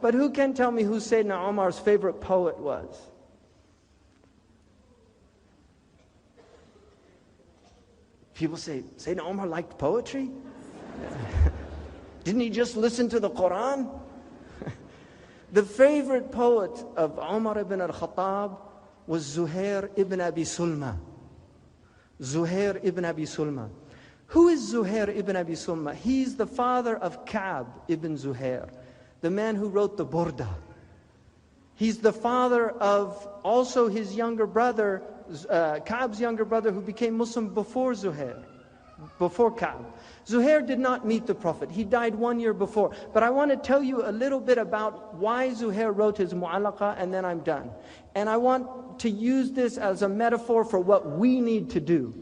But who can tell me who Sayyidina Umar's favorite poet was? People say, Sayyidina Umar liked poetry? Didn't he just listen to the Quran? The favorite poet of Umar ibn al-Khattab was Zuhair ibn Abi Sulma. Zuhair ibn Abi Sulma. Who is Zuhair ibn Abi Sulma? He's the father of Ka'b ibn Zuhair, the man who wrote the Burda. He's the father of also his younger brother, Ka'b's younger brother, who became Muslim before Zuhair, before Ka'b. Zuhair did not meet the Prophet. He died 1 year before. But I want to tell you a little bit about why Zuhair wrote his mu'alaqa, and then I'm done. And I want to use this as a metaphor for what we need to do.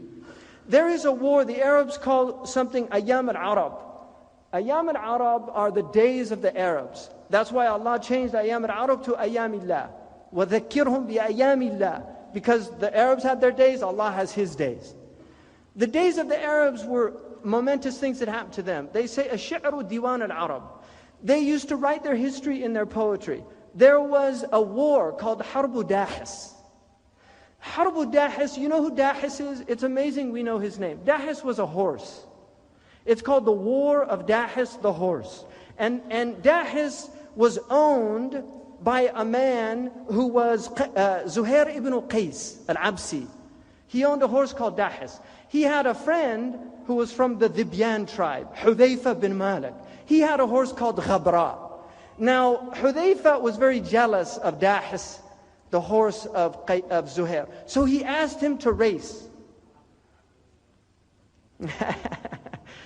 There is a war, the Arabs call something Ayyam al-Arab. Ayyam al-Arab are the days of the Arabs. That's why Allah changed Ayyam al-Arab to Ayyamillah. وَذَكِّرْهُمْ بِأَيَّامِ Because the Arabs had their days, Allah has His days. The days of the Arabs were momentous things that happened to them. They say, الشعر ديوان العرب. They used to write their history in their poetry. There was a war called حرب داحس. حرب داحس, you know who Dahis is? It's amazing we know his name. Dahis was a horse. It's called the War of Dahis the horse. And Dahis was owned by a man who was Zuhair ibn Qais al-Absi. He owned a horse called Dahis. He had a friend who was from the Wذبيان tribe, Hudayfa bin Malik. He had a horse called Ghabra. Now, Hudayfa was very jealous of Dahis, the horse of Zuhair. So he asked him to race.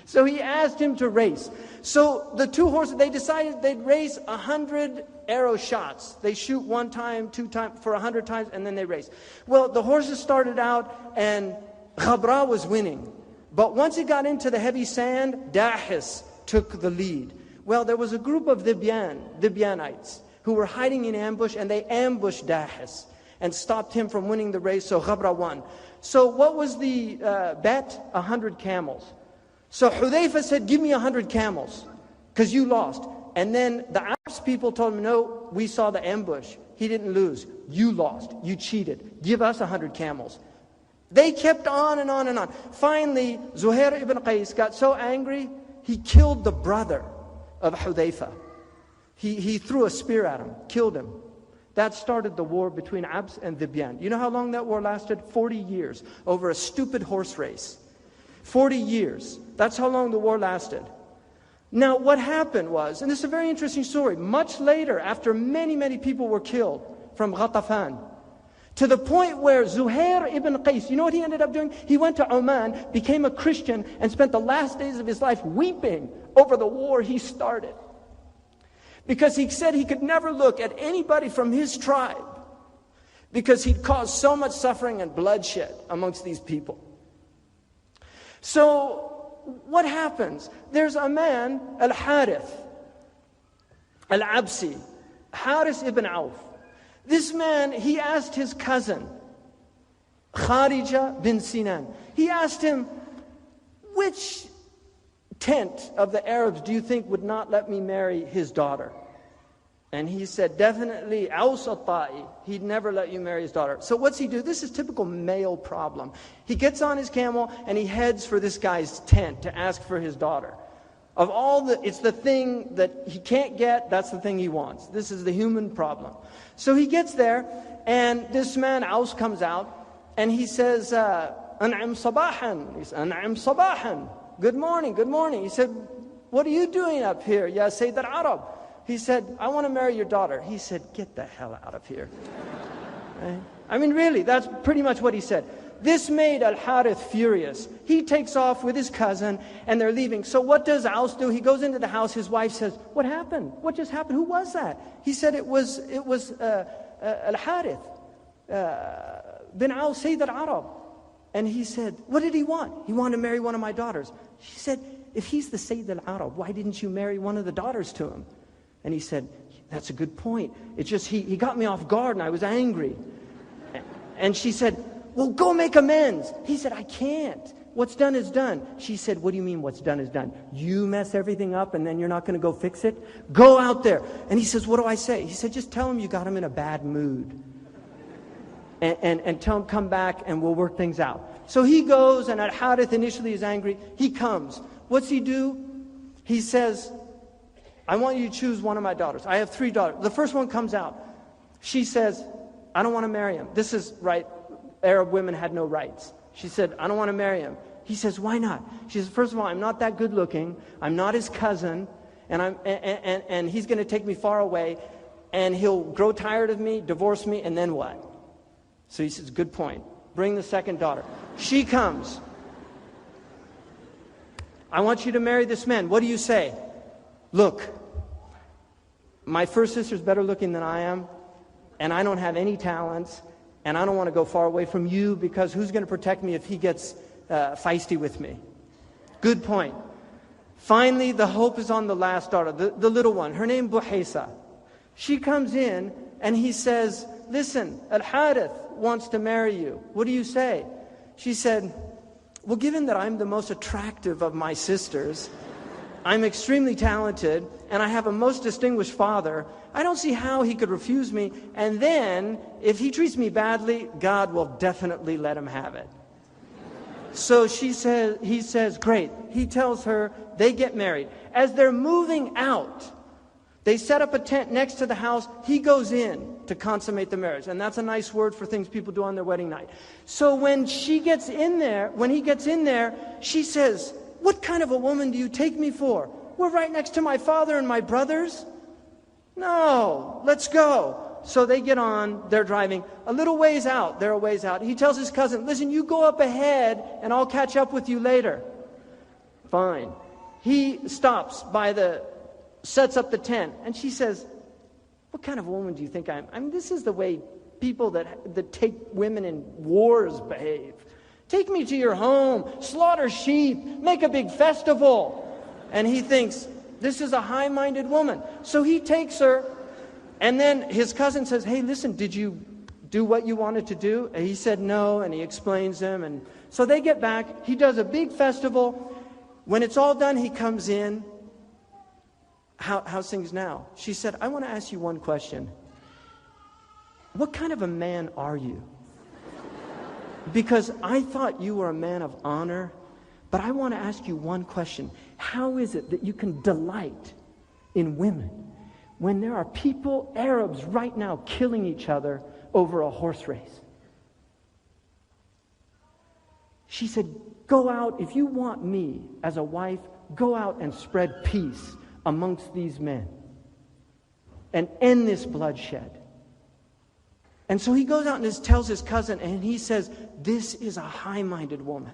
So he asked him to race. So the two horses, they decided they'd race 100 arrow shots. They shoot 1 time, 2 times, for 100 times, and then they race. Well, the horses started out, and Ghabra was winning. But once it got into the heavy sand, Dahis took the lead. Well, there was a group of Wذبيanites who were hiding in ambush, and they ambushed Dahis and stopped him from winning the race, so Ghabra won. So what was the bet? 100 camels. So Hudayfa said, give me 100 camels, because you lost. And then the Arabs people told him, no, we saw the ambush. He didn't lose. You lost. You cheated. Give us 100 camels. They kept on and on and on. Finally, Zuhair ibn Qais got so angry, he killed the brother of Hudayfa. He threw a spear at him, killed him. That started the war between Abs and Wذبيان. You know how long that war lasted? 40 years, over a stupid horse race. 40 years. That's how long the war lasted. Now, what happened was, and this is a very interesting story, much later, after many, many people were killed from Ghatafan, to the point where Zuhair ibn Qais, you know what he ended up doing? He went to Oman, became a Christian, and spent the last days of his life weeping over the war he started. Because he said he could never look at anybody from his tribe, because he'd caused so much suffering and bloodshed amongst these people. So, what happens? There's a man, Al-Harith, Al-Absi, Harith ibn Auf. This man, he asked his cousin, Kharija bin Sinan, he asked him, which tent of the Arabs do you think would not let me marry his daughter? And he said, definitely Aus al-Ta'i. He'd never let you marry his daughter. So what's he do? This is typical male problem. He gets on his camel and he heads for this guy's tent to ask for his daughter. Of all it's the thing that he can't get, that's the thing he wants. This is the human problem. So he gets there, and this man, Aus, comes out, and he says, An'am sabahan. He says, An'am sabahan. Good morning, good morning. He said, what are you doing up here, ya Sayyid al-Arab? He said, I want to marry your daughter. He said, get the hell out of here. Right? I mean, really, that's pretty much what he said. This made Al-Harith furious. He takes off with his cousin, and they're leaving. So what does Aus do? He goes into the house. His wife says, what happened? What just happened? Who was that? He said, it was Al-Harith bin Aus, Sayyid al-Arab. And he said, what did he want? He wanted to marry one of my daughters. She said, if he's the Sayyid al-Arab, why didn't you marry one of the daughters to him? And he said, that's a good point. It's just he got me off guard and I was angry. And she said, well, go make amends. He said, I can't. what's done is done. She said, what do you mean what's done is done? You mess everything up and then you're not going to go fix it? Go out there. And he says, what do I say? He said, just tell him you got him in a bad mood. And tell him come back and we'll work things out. So he goes, and Al-Harith initially is angry. He comes. What's he do? He says, I want you to choose one of my daughters. I have 3 daughters. The first one comes out. She says, I don't want to marry him. This is right. Arab women had no rights. She said, I don't want to marry him. He says, why not? She says, first of all, I'm not that good looking. I'm not his cousin. And he's going to take me far away. And he'll grow tired of me, divorce me, and then what? So he says, good point. Bring the second daughter. She comes. I want you to marry this man. What do you say? Look, my first sister's better looking than I am, and I don't have any talents, and I don't want to go far away from you because who's going to protect me if he gets feisty with me? Good point. Finally, the hope is on the last daughter, the little one. Her name Buhaysa. She comes in, and he says, listen, Al-Harith wants to marry you. What do you say? She said, well, given that I'm the most attractive of my sisters, I'm extremely talented, and I have a most distinguished father, I don't see how he could refuse me. And then, if he treats me badly, God will definitely let him have it. So he says, great. He tells her, they get married. As they're moving out, they set up a tent next to the house. He goes in to consummate the marriage. And that's a nice word for things people do on their wedding night. So when he gets in there, she says, what kind of a woman do you take me for? We're right next to my father and my brothers. No, let's go. So they get on, they're driving. A little ways out, they're a ways out. He tells his cousin, listen, you go up ahead and I'll catch up with you later. Fine. He stops sets up the tent, and she says, what kind of woman do you think I am? I mean, this is the way people that take women in wars behave. Take me to your home, slaughter sheep, make a big festival. And he thinks, this is a high-minded woman. So he takes her, and then his cousin says, hey, listen, did you do what you wanted to do? And he said no, and he explains them. And so they get back. He does a big festival. When it's all done, he comes in. How's things now? She said, I want to ask you one question. What kind of a man are you? Because I thought you were a man of honor, but I want to ask you one question. How is it that you can delight in women when there are people, Arabs right now, killing each other over a horse race? She said, go out, if you want me as a wife, go out and spread peace amongst these men and end this bloodshed. And so he goes out and tells his cousin, and he says, this is a high-minded woman,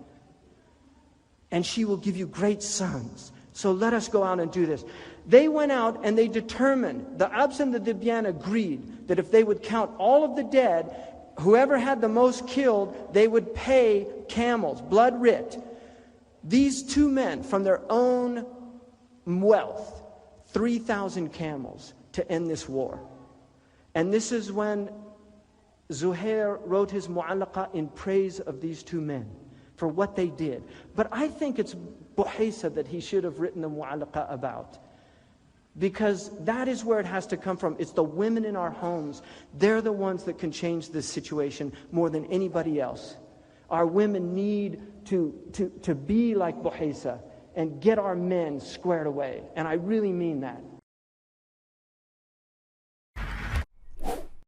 and she will give you great sons. So let us go out and do this. They went out and they determined, the Abs and the Wذبيان agreed that if they would count all of the dead, whoever had the most killed, they would pay camels, blood writ. These 2 men, from their own wealth, 3,000 camels to end this war. And this is when Zuhair wrote his mu'allaqa in praise of these 2 men for what they did. But I think it's Buhaysa that he should have written the mu'allaqa about, because that is where it has to come from. It's the women in our homes. They're the ones that can change this situation more than anybody else. Our women need to be like Buhaysa and get our men squared away. And I really mean that.